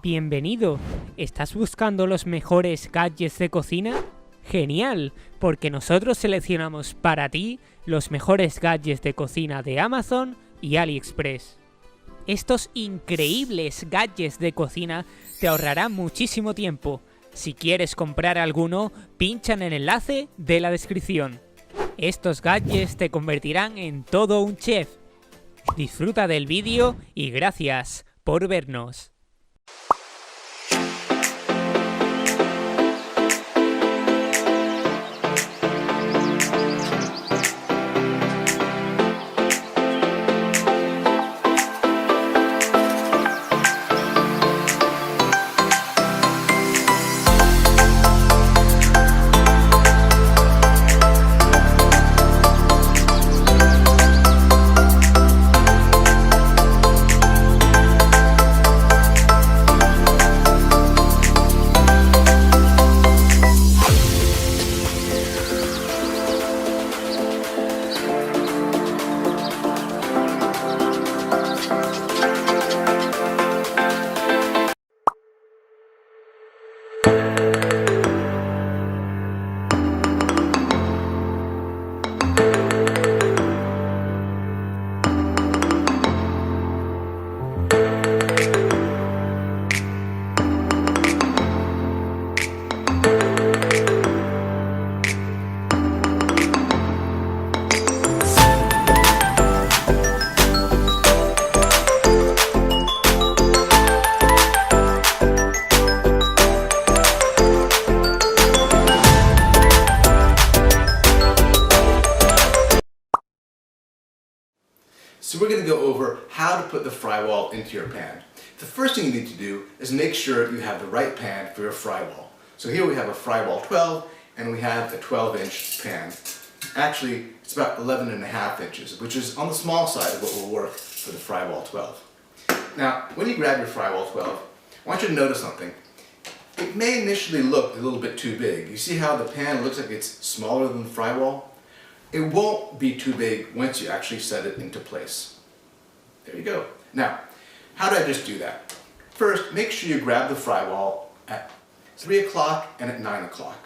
Bienvenido. ¿Estás buscando los mejores gadgets de cocina? ¡Genial! Porque nosotros seleccionamos para ti los mejores gadgets de cocina de Amazon y AliExpress. Estos increíbles gadgets de cocina te ahorrarán muchísimo tiempo. Si quieres comprar alguno, pincha en el enlace de la descripción. Estos gadgets te convertirán en todo un chef. Disfruta del vídeo y gracias por vernos. So we're going to go over how to put the fry wall into your pan. The first thing you need to do is make sure you have the right pan for your fry wall. So here we have a fry wall 12 and we have a 12-inch pan. Actually, it's about 11.5 inches, which is on the small side of what will work for the fry wall 12. Now, when you grab your fry wall 12, I want you to notice something. It may initially look a little bit too big. You see how the pan looks like it's smaller than the fry wall? It won't be too big once you actually set it into place. There you go. Now, how do I just do that? First, make sure you grab the fry wall at 3 o'clock and at 9 o'clock.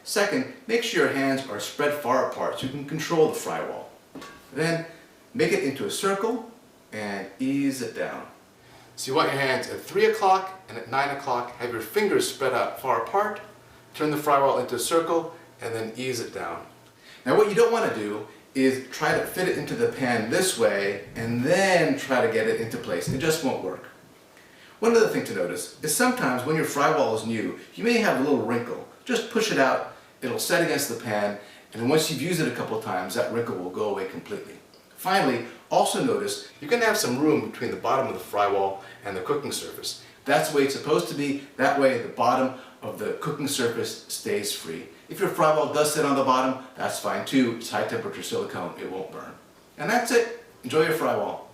Second, make sure your hands are spread far apart so you can control the fry wall. Then, make it into a circle and ease it down. So you want your hands at 3 o'clock and at 9 o'clock, have your fingers spread out far apart, turn the fry wall into a circle, and then ease it down. Now what you don't want to do is try to fit it into the pan this way and then try to get it into place. It just won't work. One other thing to notice is sometimes when your fry wall is new, you may have a little wrinkle. Just push it out, it'll set against the pan, and once you've used it a couple of times, that wrinkle will go away completely. Finally, also notice you're going to have some room between the bottom of the fry wall and the cooking surface. That's the way it's supposed to be. That way the bottom of the cooking surface stays free. If your fry wall does sit on the bottom, that's fine too. It's high temperature silicone, it won't burn. And that's it. Enjoy your fry wall.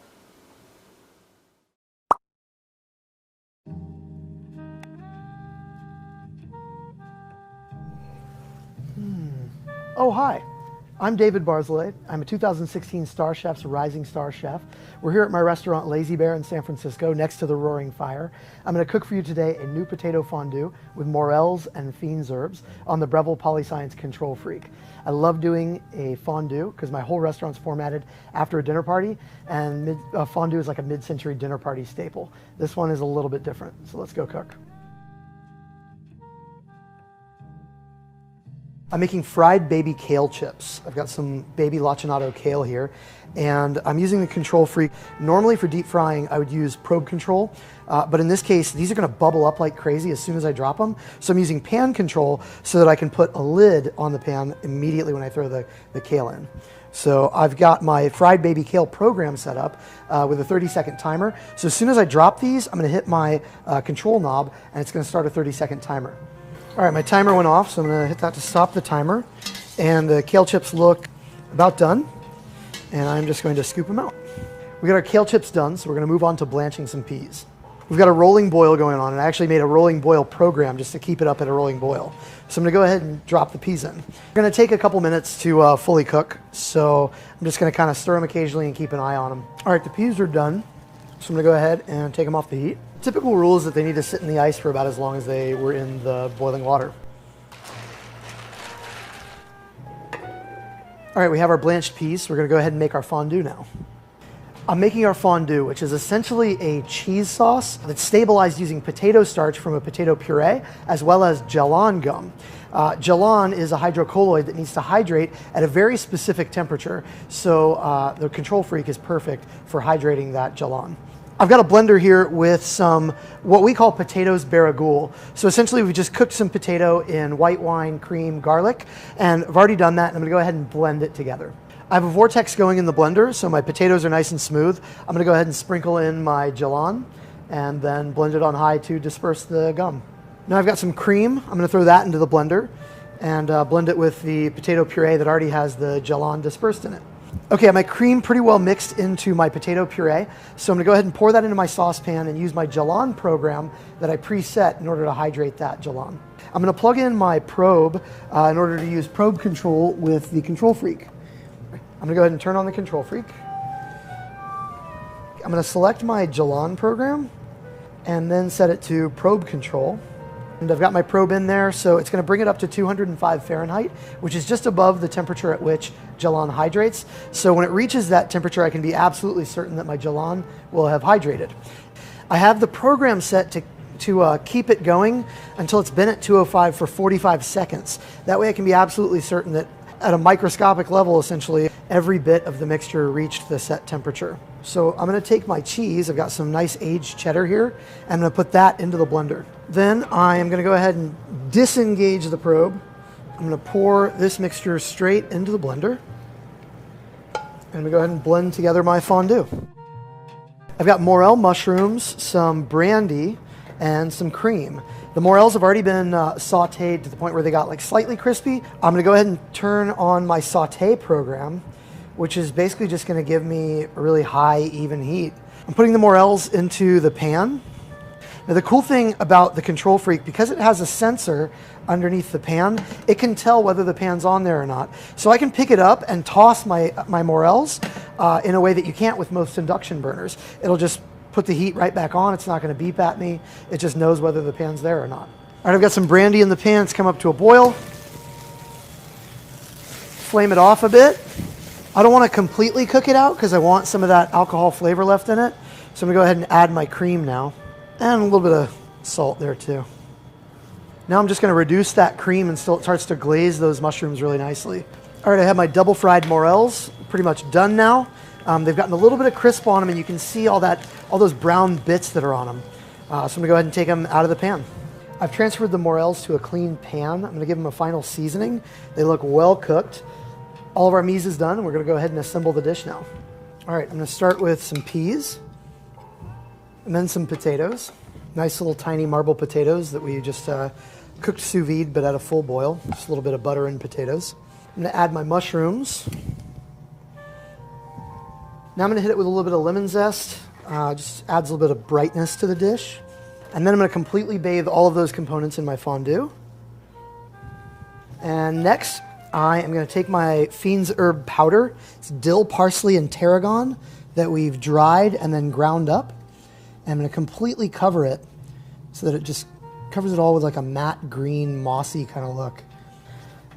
Oh, hi. I'm David Barzilay. I'm a 2016 Star Chef's Rising Star Chef. We're here at my restaurant Lazy Bear in San Francisco next to the Roaring Fire. I'm going to cook for you today a new potato fondue with morels and fiends herbs on the Breville Polyscience Control Freak. I love doing a fondue because my whole restaurant's formatted after a dinner party, and fondue is like a mid-century dinner party staple. This one is a little bit different, so let's go cook. I'm making fried baby kale chips. I've got some baby lacinato kale here, and I'm using the Control Freak. Normally for deep frying, I would use probe control, but in this case, these are gonna bubble up like crazy as soon as I drop them. So I'm using pan control so that I can put a lid on the pan immediately when I throw the kale in. So I've got my fried baby kale program set up with a 30-second timer. So as soon as I drop these, I'm gonna hit my control knob, and it's gonna start a 30-second timer. All right, my timer went off, so I'm gonna hit that to stop the timer. And the kale chips look about done, and I'm just going to scoop them out. We got our kale chips done, so we're gonna move on to blanching some peas. We've got a rolling boil going on, and I actually made a rolling boil program just to keep it up at a rolling boil. So I'm gonna go ahead and drop the peas in. We're gonna take a couple minutes to fully cook, so I'm just gonna kind of stir them occasionally and keep an eye on them. All right, the peas are done, so I'm gonna go ahead and take them off the heat. Typical rule is that they need to sit in the ice for about as long as they were in the boiling water. All right, we have our blanched peas. We're going to go ahead and make our fondue now. I'm making our fondue, which is essentially a cheese sauce that's stabilized using potato starch from a potato puree, as well as gellan gum. Gellan is a hydrocolloid that needs to hydrate at a very specific temperature, so the Control Freak is perfect for hydrating that gellan. I've got a blender here with some what we call potatoes barragoule. So essentially we just cooked some potato in white wine, cream, garlic, and I've already done that, and I'm gonna go ahead and blend it together. I have a vortex going in the blender, so my potatoes are nice and smooth. I'm gonna go ahead and sprinkle in my gellan and then blend it on high to disperse the gum. Now I've got some cream. I'm gonna throw that into the blender and blend it with the potato puree that already has the gellan dispersed in it. Okay, my cream pretty well mixed into my potato puree, so I'm gonna go ahead and pour that into my saucepan and use my gellan program that I preset in order to hydrate that gellan. I'm gonna plug in my probe in order to use probe control with the Control Freak. I'm gonna go ahead and turn on the Control Freak. I'm gonna select my gellan program and then set it to probe control. And I've got my probe in there, so it's going to bring it up to 205 Fahrenheit, which is just above the temperature at which gellan hydrates. So when it reaches that temperature, I can be absolutely certain that my gellan will have hydrated. I have the program set to keep it going until it's been at 205 for 45 seconds. That way I can be absolutely certain that at a microscopic level, essentially, every bit of the mixture reached the set temperature. So I'm going to take my cheese, I've got some nice aged cheddar here, and I'm going to put that into the blender. Then I am going to go ahead and disengage the probe. I'm going to pour this mixture straight into the blender. And I'm going to go ahead and blend together my fondue. I've got morel mushrooms, some brandy, and some cream. The morels have already been sauteed to the point where they got like slightly crispy. I'm going to go ahead and turn on my saute program, which is basically just going to give me a really high, even heat. I'm putting the morels into the pan. Now the cool thing about the Control Freak, because it has a sensor underneath the pan, it can tell whether the pan's on there or not. So I can pick it up and toss my morels in a way that you can't with most induction burners. It'll just put the heat right back on. It's not going to beep at me. It just knows whether the pan's there or not. All right, I've got some brandy in the pan. It's come up to a boil. Flame it off a bit. I don't want to completely cook it out because I want some of that alcohol flavor left in it. So I'm going to go ahead and add my cream now. And a little bit of salt there too. Now I'm just going to reduce that cream until it starts to glaze those mushrooms really nicely. All right, I have my double fried morels pretty much done now. They've gotten a little bit of crisp on them, and you can see all those brown bits that are on them. So I'm going to go ahead and take them out of the pan. I've transferred the morels to a clean pan. I'm going to give them a final seasoning. They look well cooked. All of our mise is done, and we're going to go ahead and assemble the dish now. All right, I'm going to start with some peas, and then some potatoes. Nice little tiny marble potatoes that we just cooked sous vide, but at a full boil. Just a little bit of butter and potatoes. I'm going to add my mushrooms. Now I'm going to hit it with a little bit of lemon zest. Just adds a little bit of brightness to the dish. And then I'm going to completely bathe all of those components in my fondue. And next, I am going to take my Fiend's Herb powder. It's dill, parsley, and tarragon that we've dried and then ground up. And I'm going to completely cover it so that it just covers it all with like a matte green, mossy kind of look.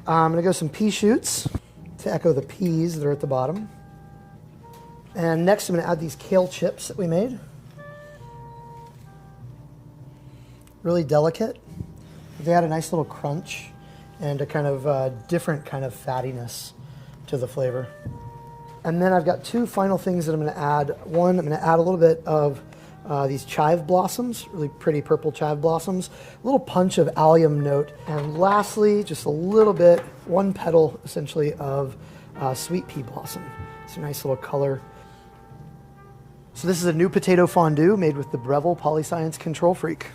I'm going to go some pea shoots to echo the peas that are at the bottom. And next I'm going to add these kale chips that we made. Really delicate. They add a nice little crunch and a kind of different kind of fattiness to the flavor. And then I've got two final things that I'm going to add. One, I'm going to add a little bit of these chive blossoms, really pretty purple chive blossoms, a little punch of allium note, and lastly, just a little bit, one petal essentially of sweet pea blossom. It's a nice little color. So this is a new potato fondue made with the Breville Polyscience Control Freak.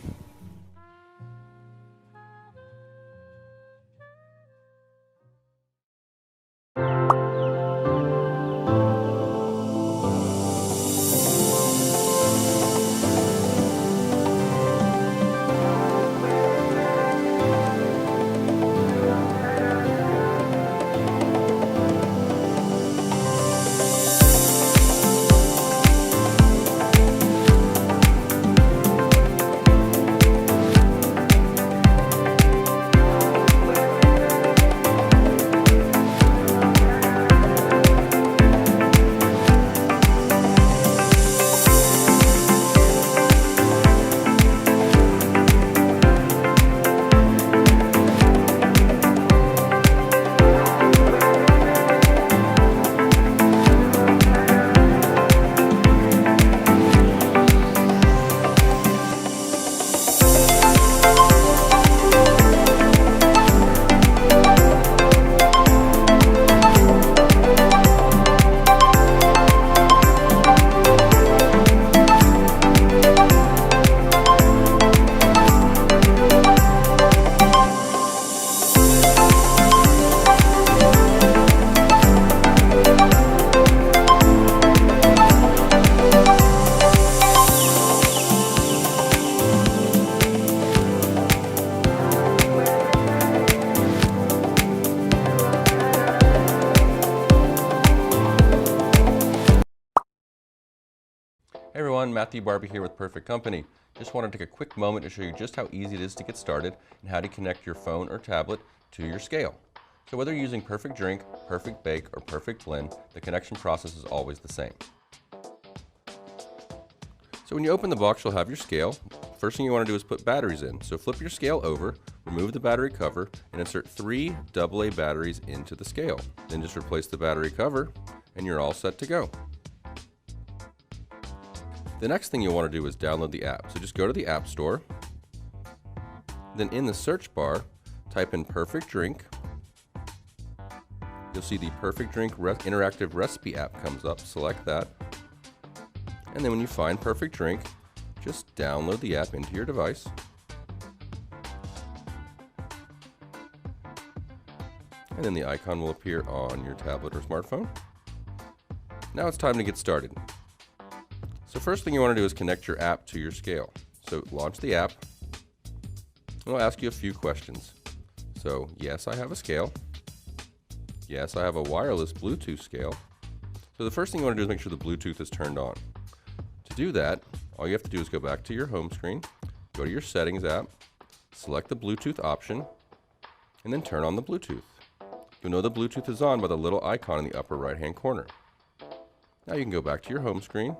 everyone, Matthew Barbie here with Perfect Company. Just wanted to take a quick moment to show you just how easy it is to get started and how to connect your phone or tablet to your scale. So whether you're using Perfect Drink, Perfect Bake, or Perfect Blend, the connection process is always the same. So when you open the box, you'll have your scale. First thing you want to do is put batteries in. So flip your scale over, remove the battery cover, and insert 3 AA batteries into the scale. Then just replace the battery cover, and you're all set to go. The next thing you'll want to do is download the app. So just go to the App Store. Then in the search bar, type in Perfect Drink. You'll see the Perfect Drink Interactive Recipe app comes up. Select that. And then when you find Perfect Drink, just download the app into your device. And then the icon will appear on your tablet or smartphone. Now it's time to get started. So first thing you want to do is connect your app to your scale. So launch the app. It'll ask you a few questions. So yes, I have a scale. Yes, I have a wireless Bluetooth scale. So the first thing you want to do is make sure the Bluetooth is turned on. To do that, all you have to do is go back to your home screen, go to your settings app, select the Bluetooth option, and then turn on the Bluetooth. You'll know the Bluetooth is on by the little icon in the upper right hand corner. Now you can go back to your home screen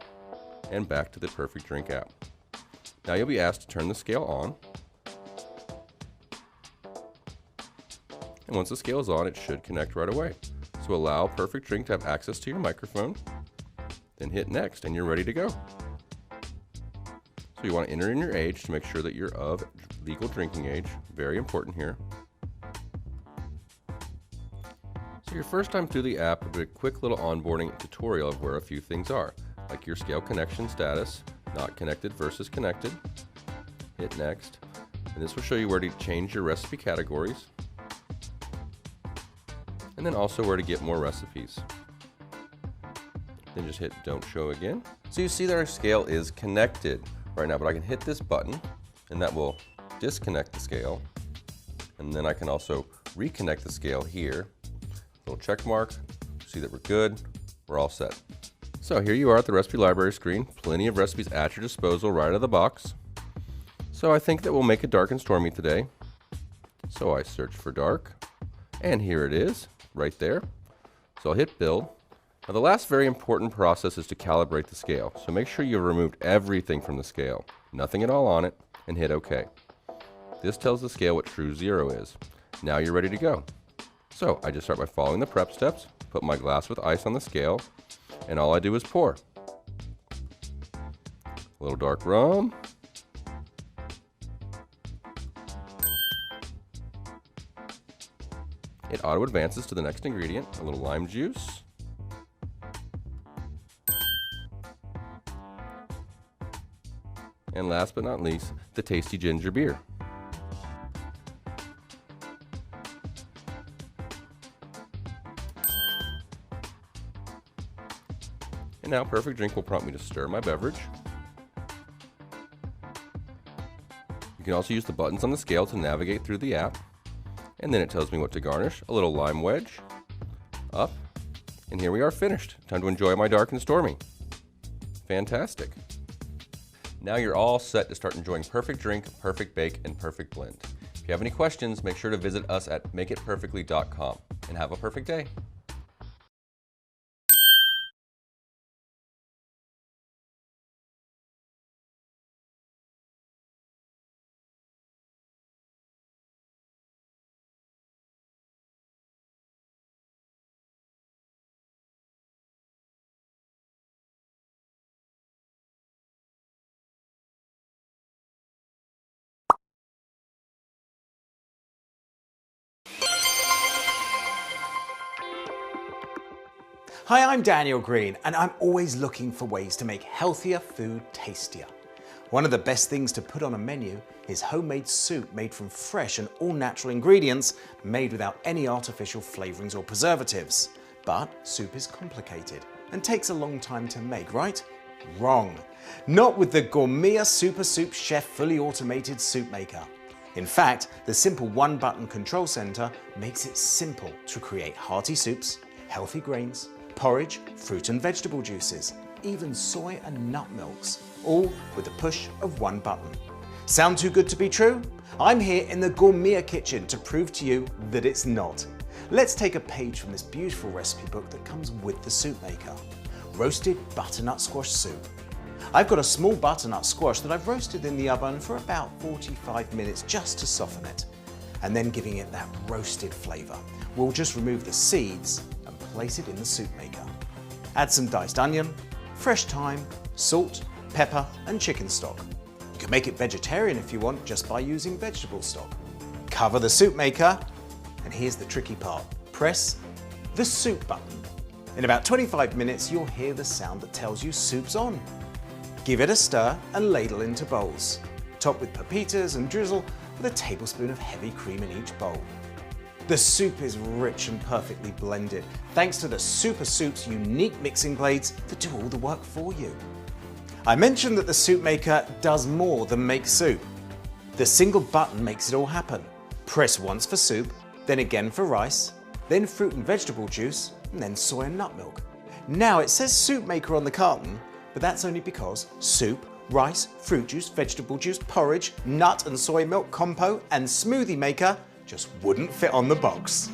and back to the Perfect Drink app. Now you'll be asked to turn the scale on. And once the scale is on, it should connect right away. So allow Perfect Drink to have access to your microphone, then hit next and you're ready to go. So you want to enter in your age to make sure that you're of legal drinking age. Very important here. So your first time through the app will be a quick little onboarding tutorial of where a few things are, like your scale connection status, not connected versus connected. Hit next, and this will show you where to change your recipe categories, and then also where to get more recipes. Then just hit don't show again. So you see that our scale is connected right now, but I can hit this button and that will disconnect the scale. And then I can also reconnect the scale here. Little check mark, see that we're good, we're all set. So here you are at the recipe library screen, plenty of recipes at your disposal right out of the box. So I think that we'll make it dark and stormy today. So I search for dark, and here it is, right there. So I'll hit build. Now the last very important process is to calibrate the scale. So make sure you've removed everything from the scale, nothing at all on it, and hit OK. This tells the scale what true zero is. Now you're ready to go. So I just start by following the prep steps, put my glass with ice on the scale, and all I do is pour. A little dark rum. It auto advances to the next ingredient, a little lime juice. And last but not least, the tasty ginger beer. And now Perfect Drink will prompt me to stir my beverage. You can also use the buttons on the scale to navigate through the app. And then it tells me what to garnish, a little lime wedge, up, and here we are finished. Time to enjoy my dark and stormy. Fantastic. Now you're all set to start enjoying Perfect Drink, Perfect Bake, and Perfect Blend. If you have any questions, make sure to visit us at makeitperfectly.com and have a perfect day. Hi, I'm Daniel Green, and I'm always looking for ways to make healthier food tastier. One of the best things to put on a menu is homemade soup made from fresh and all-natural ingredients, made without any artificial flavorings or preservatives. But soup is complicated and takes a long time to make, right? Wrong. Not with the Gourmet Super Soup Chef fully automated soup maker. In fact, the simple one-button control center makes it simple to create hearty soups, healthy grains, porridge, fruit and vegetable juices, even soy and nut milks, all with the push of one button. Sound too good to be true? I'm here in the gourmet kitchen to prove to you that it's not. Let's take a page from this beautiful recipe book that comes with the soup maker. Roasted butternut squash soup. I've got a small butternut squash that I've roasted in the oven for about 45 minutes just to soften it, and then giving it that roasted flavour. We'll just remove the seeds and place it in the soup maker. Add some diced onion, fresh thyme, salt, pepper and chicken stock. You can make it vegetarian if you want just by using vegetable stock. Cover the soup maker, and here's the tricky part. Press the soup button. In about 25 minutes you'll hear the sound that tells you soup's on. Give it a stir and ladle into bowls. Top with pepitas and drizzle with a tablespoon of heavy cream in each bowl. The soup is rich and perfectly blended thanks to the Super Soup's unique mixing blades that do all the work for you. I mentioned that the soup maker does more than make soup. The single button makes it all happen. Press once for soup, then again for rice, then fruit and vegetable juice, and then soy and nut milk. Now it says soup maker on the carton, but that's only because soup, rice, fruit juice, vegetable juice, porridge, nut and soy milk compo, and smoothie maker just wouldn't fit on the box.